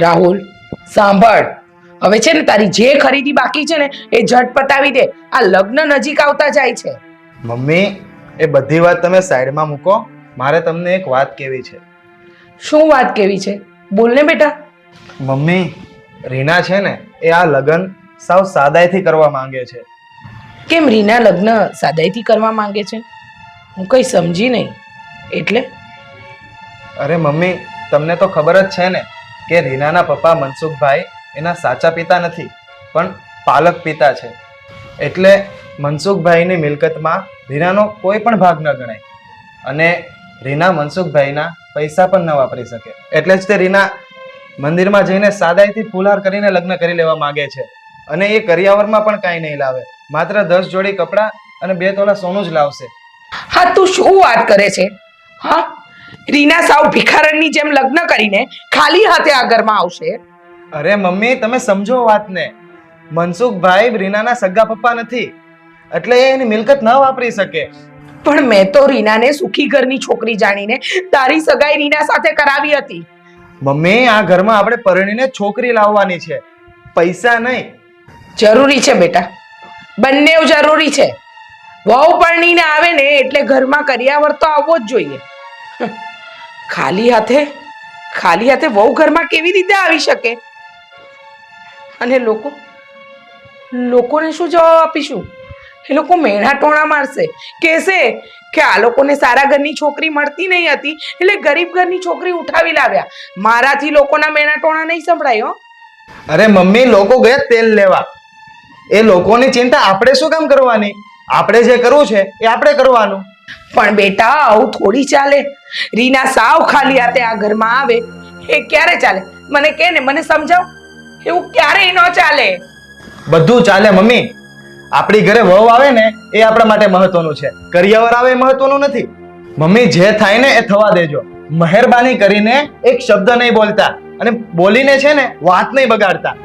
રાહુલ, સાંભળ. હવે છે ને તારી જે ખરીદી બાકી છે ને એ ઝટ પતાવી દે. આ લગ્ન નજીક આવતા જાય છે. મમ્મી, એ બધી વાત તમે સાઈડમાં મૂકો. મારે તમને એક વાત કહેવી છે. શું વાત કેવી છે? બોલ ને બેટા. મમ્મી, રીના છે ને એ આ લગ્ન સાવ સાદાઈથી કરવા માંગે છે. કેમ રીના લગ્ન સાદાઈથી કરવા માંગે છે? હું કઈ સમજી નહીં. એટલે અરે મમ્મી, તમને તો ખબર જ છે ને કે રીનાના પપ્પા મનસુખભાઈ એના સાચા પિતા નથી, પણ પાલક પિતા છે. એટલે મનસુખભાઈની મિલકતમાં રીનાનો કોઈ પણ ભાગ ન ગણાય અને રીના મનસુખભાઈના પૈસા પણ ન વાપરી શકે. એટલે જ તે રીના મંદિરમાં જઈને સાદાઈથી ફૂલહાર કરીને લગ્ન કરી લેવા માંગે છે. અને એ કરિયાવરમાં પણ કાંઈ નહીં લાવે, માત્ર 10 જોડી કપડાં અને 2 તોલા સોનું જ લાવશે. હા, તું શું વાત કરે છે? હા, રીના સાવ ભિખારણની જેમ લગ્ન કરીને ખાલી હાથે આ ઘરમાં આવશે? અરે મમ્મી, તમે સમજો વાતને. મનસુખભાઈ રીનાના સગા પપ્પા નથી, એટલે એ એની મિલકત ન વાપરી શકે. પણ મેં તો રીનાને સુખી ઘરની છોકરી જાણીને તારી સગાઈ રીના સાથે કરાવી હતી. મમ્મી, આ ઘરમાં આપણે પરણીને છોકરી લાવવાની છે, પૈસા નહીં. જરૂરી છે બેટા, બંને જરૂરી છે. વહુ પરણીને આવે ને એટલે ઘરમાં કરિયાવર તો આવવો જ જોઈએ. ખાલી હાથે વહુ ઘરમાં કેવી રીતે આવી શકે? અને લોકોને શું જવાબ આપીશું? એ લોકો મેણા ટોણા મારશે, કહેશે કે આ લોકોને સારા ઘરની છોકરી મળતી નહીં હતી એટલે ગરીબ ઘરની છોકરી ઉઠાવી લાવ્યા. મારાથી લોકોના મેણા ટોણા નહીં સંભળાય. હો અરે મમ્મી, લોકો ગયા તેલ લેવા. એ લોકોની ચિંતા આપણે શું કામ કરવાની? આપણે જે કરવું છે એ આપણે કરવાનું. પણ બેટા, આવું થોડી ચાલે. રીના સાવ ખાલી હાથે આ ઘરમાં આવે એ ક્યારે ચાલે? મને કે ને, મને સમજાવ. એવું ક્યારેય ન ચાલે. બધું ચાલે મમ્મી. આપણી ઘરે વહુ આવે ને એ આપણા માટે મહત્વનું છે, કરિયાવર આવે એ મહત્વનું નથી. મમ્મી, જે થાય ને એ થવા દેજો. મહેરબાની કરીને એક શબ્દ નહીં બોલતા અને બોલીને છે ને વાત નહીં બગાડતા.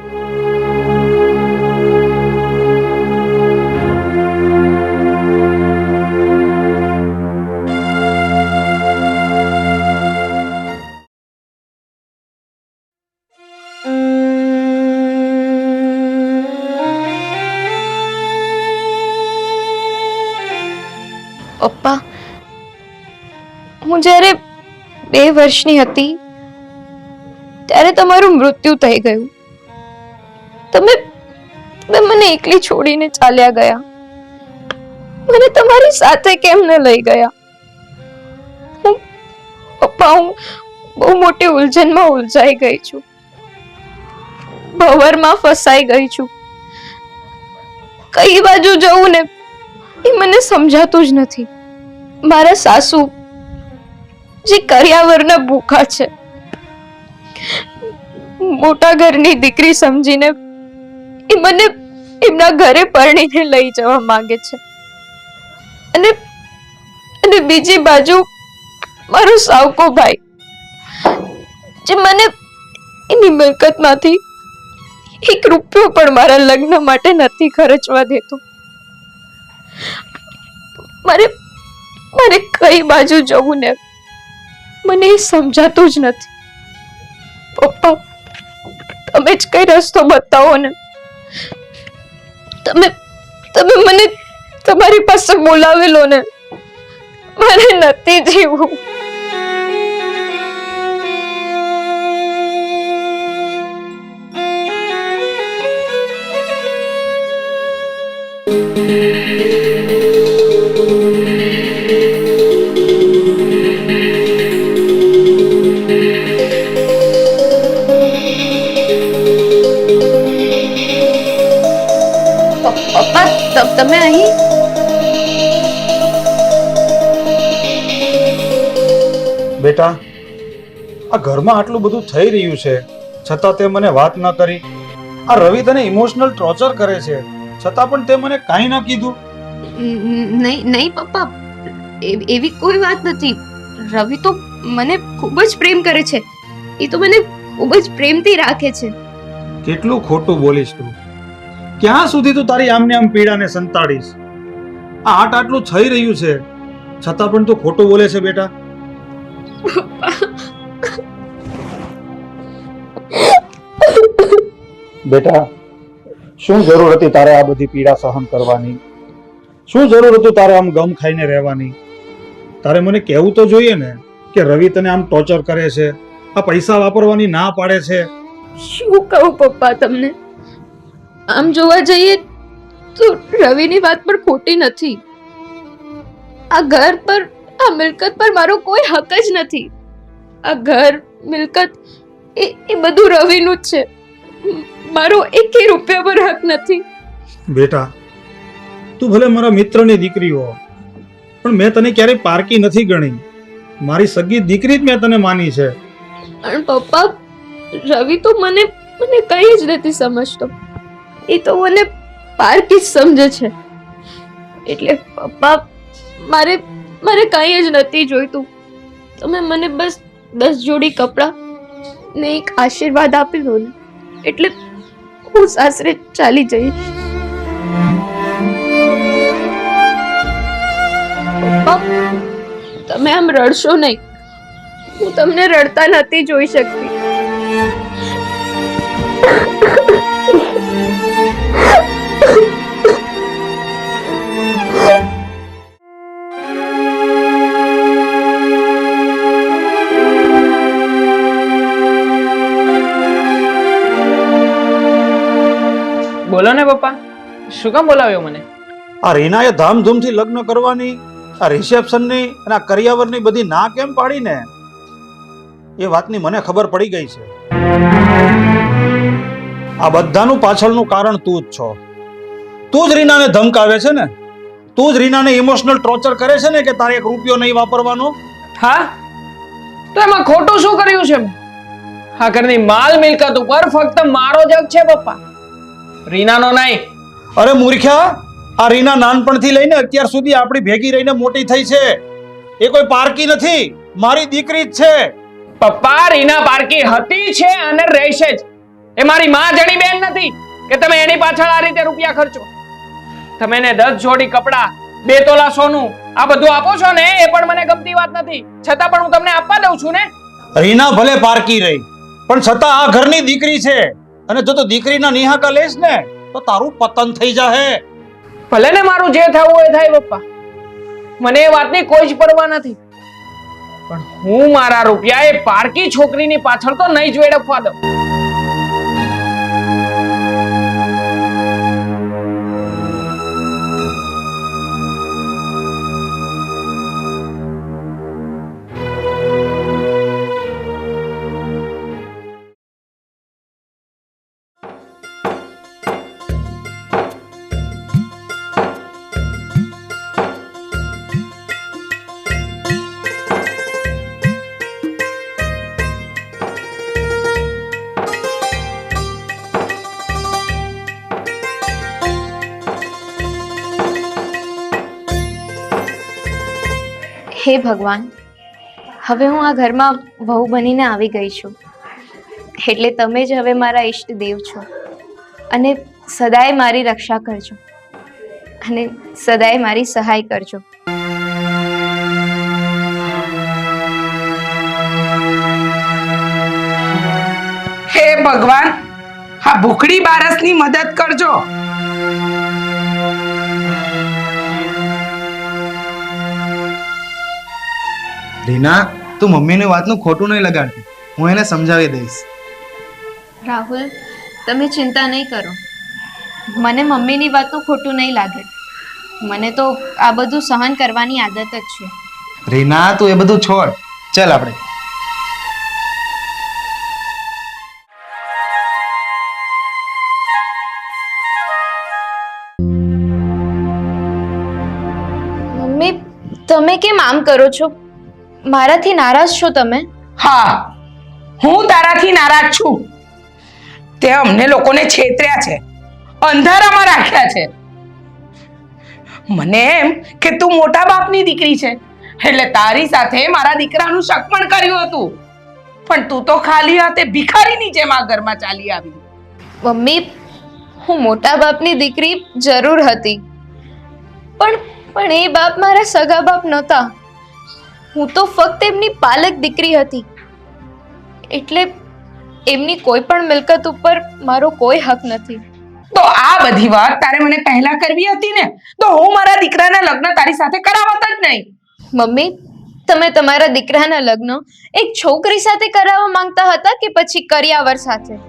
પપ્પા, હું જ્યારે 2 વર્ષની હતી ત્યારે તમારું મૃત્યુ થઈ ગયું. તમે મને એકલી છોડીને ચાલ્યા ગયા. મને તમારી સાથે કેમ ન લઈ ગયા? પપ્પા, હું બહુ મોટી ઉલઝનમાં ઉલઝાઈ ગઈ છું, ભવરમાં ફસાઈ ગઈ છું. કઈ બાજુ જવું ને એ મને સમજાતું જ નથી. મારા સાસુ જે કરિયાવરના ભૂખા છે, મોટા ઘરની દીકરી સમજીને એ મને એમના ઘરે પરણીને લઈ જવા માંગે છે. અને બીજી બાજુ મારો સાવકો ભાઈ જે મને એની મિલકતમાંથી 1 રૂપિયો પણ મારા લગ્ન માટે નથી ખર્ચવા દેતો. મારે કઈ બાજુ જવું ને મને એ સમજાતું જ નથી. પપ્પા, તમે જ કઈ રસ્તો બતાવો ને. તમે મને તમારી પાસે બોલાવેલો ને. મારે નથી જીવવું. પપ્પા, તમે અહીં? બેટા, આ ઘરમાં આટલું બધું થઈ રહ્યું છે છતાં તે મને વાત ન કરી. આ રવિ તને ઇમોશનલ ટોર્ચર કરે છે છતાં પણ તે મને કાંઈ ન કીધું. નહીં પપ્પા, એવી કોઈ વાત નથી. રવિ તો મને ખૂબ જ પ્રેમ કરે છે. એ તો મને ખૂબ જ પ્રેમથી રાખે છે. કેટલું ખોટું બોલીશ તું. ક્યાં સુધી તું તારી આમને આમ પીડાને સંતાડીશ? આ આટલું થઈ રહ્યું છે છતાં પણ તું ખોટું બોલે છે બેટા. બેટા, શું જરૂર હતી તારે આ બધી પીડા સહન કરવાની? શું જરૂર હતું તારે આમ ગમ ખાઈને રહેવાની? તારે મને કહેવું તો જોઈએ ને કે રવિ તને આમ ટોર્ચર કરે છે, આ પૈસા વાપરવાની ના પાડે છે. શું કહું પપ્પા તમને? આમ જોવા જઈએ તો રવિની વાત પણ ખોટી નથી. આ ઘર પર, આ મિલકત પર મારો કોઈ હક જ નથી. આ ઘર, મિલકત એ બધું રવિનું જ છે. મારો એકેય રૂપિયા પર હક નથી. બેટા, તું ભલે મારા મિત્રની દીકરી હો, પણ મેં તને ક્યારેય પારકી નથી ગણી. મારી સગી દીકરી જ મેં તને માની છે. પણ પપ્પા, રવિ તો મને કંઈ જ નથી સમજતો. એ તો મને પારકી જ સમજે છે. એટલે પપ્પા, મારે કંઈ જ નથી જોઈતું. તમે મને બસ 10 જોડી કપડાં ને એક આશીર્વાદ આપી દો ને, એટલે હું સાસરે ચાલી જઈશ. પપ્પા, તમે આમ રડશો નહીં. હું તમને રડતા નથી જોઈ શકતી. બોલો ને પપ્પા, શું કામ બોલાવ્યો મને? આ રીનાએ ધામધૂમથી લગ્ન કરવાની, આ રિસેપ્શનની અને આ કરિયાવરની બધી ના કેમ પાડીને, એ વાતની મને ખબર પડી ગઈ છે. આ બધાનું પાછળનું કારણ તું જ છો. તું જ રીનાને ધમકાવે છે ને, તું જ રીનાને ઇમોશનલ ટોર્ચર કરે છે ને કે તારે 1 રૂપિયો નહીં વાપરવાનો. હા, તો એમાં ખોટું શું કર્યું છે? આ ઘરની માલ મિલકત ઉપર ફક્ત મારો જ હક છે પપ્પા, રીનાનો નહીં. અરે મૂર્ખ્યા, આ રીના નાનપણથી લઈને અત્યાર સુધી આપણી ભેગી રહીને મોટી થઈ છે. એ કોઈ પારકી નથી, મારી દીકરી જ છે. પપ્પા, રીના પારકી હતી છે અને રહેશે જ. એ મારી માં જણી બેન નથી કે તમે એની પાછળ આ રીતે રૂપિયા ખર્ચો. તમે એને 10 જોડી કપડા, 2 તોલા સોનું, આ બધું આપો છો ને, એ પણ મને ગમતી વાત નથી. છતાં પણ હું તમને આપવા દઉં છું ને. રીના ભલે પારકી રહી, પણ છતાં આ ઘરની દીકરી છે. અને જો તો દીકરીના નિહાકા લેશ ને તો તારું પતન થઈ જાહે. ભલે ને મારું જે થવું હોય થાય પપ્પા, મને એ વાતની કોઈ જ પરવા નથી. પણ હું મારા રૂપિયા એ પારકી છોકરીની પાછળ તો નહીં જ વેડફવા દઉં. હે ભગવાન, હવે હું આ ઘરમાં વહુ બનીને આવી ગઈ છું. એટલે તમે જ હવે મારા ઈષ્ટ દેવ છો અને સદાય મારી રક્ષા કરજો અને સદાય મારી સહાય કરજો. હે ભગવાન, આ ભૂખડી બારસની મદદ કરજો. રીના, તું મમ્મીની વાતનું ખોટું નહીં લગાડતી. હું એને સમજાવી દઈશ. રાહુલ, તમે ચિંતા નહીં કરો. મને મમ્મીની વાતનું ખોટું નહીં લાગે. મને તો આ બધું સહન કરવાની આદત જ છે. રીના, તું એ બધું છોડ. ચાલ આપણે. મમ્મી, તમે કેમ આમ કરો છો? મારાથી નારાજ છો તમે? હા, હું તારાથી નારાજ છું. તે અમને લોકોને છેતર્યા છે, અંધારામાં રાખ્યા છે. મને એમ કે તું મોટા બાપની દીકરી છે, એટલે તારી સાથે મારા દીકરાનું શક પણ કર્યું હતું. પણ તું તો ખાલી હાથે ભિખારીની જેમ આ ઘરમાં ચાલી આવી. મમ્મી, હું મોટા બાપની દીકરી જરૂર હતી, પણ એ બાપ મારા સગા બાપ નહોતા. હું તો ફક્ત એમની પાલક દીકરી હતી. એટલે એમની કોઈ પણ મિલકત ઉપર મારો કોઈ હક નથી. તો આ બધી વાત તારે મને પહેલા કરવી હતી ને, તો હું મારા દીકરાના લગ્ન તારી સાથે કરાવત જ નહીં. મમ્મી, તમે તમારા દીકરાના લગ્ન એક છોકરી સાથે કરાવવા માંગતા હતા કે પછી કરિયાવર સાથે?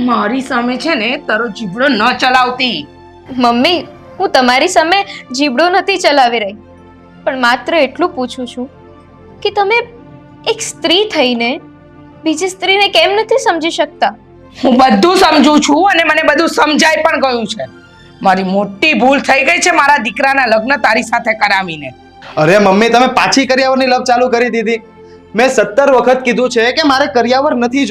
મારી સામે છે ને તારો જીભડો ન ચલાવતી. મમ્મી, હું તમારી સામે જીબડો નથી ચલાવી રહી, પણ માત્ર એટલું પૂછું છું કે તમે એક સ્ત્રી થઈને બીજી સ્ત્રીને કેમ નથી સમજી શકતા? હું બધું સમજુ છું અને મને બધું સમજાય પણ ગયું છે. મારી મોટી ભૂલ થઈ ગઈ છે મારા દીકરાના લગ્ન તારી સાથે કરાવીને. અરે મમ્મી, તમે પાછી કરિયાવરની લપ ચાલુ કરી દીધી. મેં 17 વખત કીધું છે કે મારે કરિયાવર નથી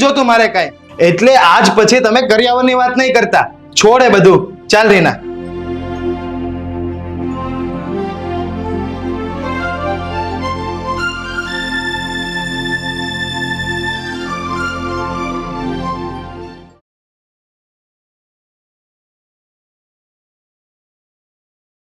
જોતું મારે કાંઈ. એટલે આજ પછી તમે કરિયાવરની વાત નહીં કરતા. છોડે બધું. ચાલ રીના.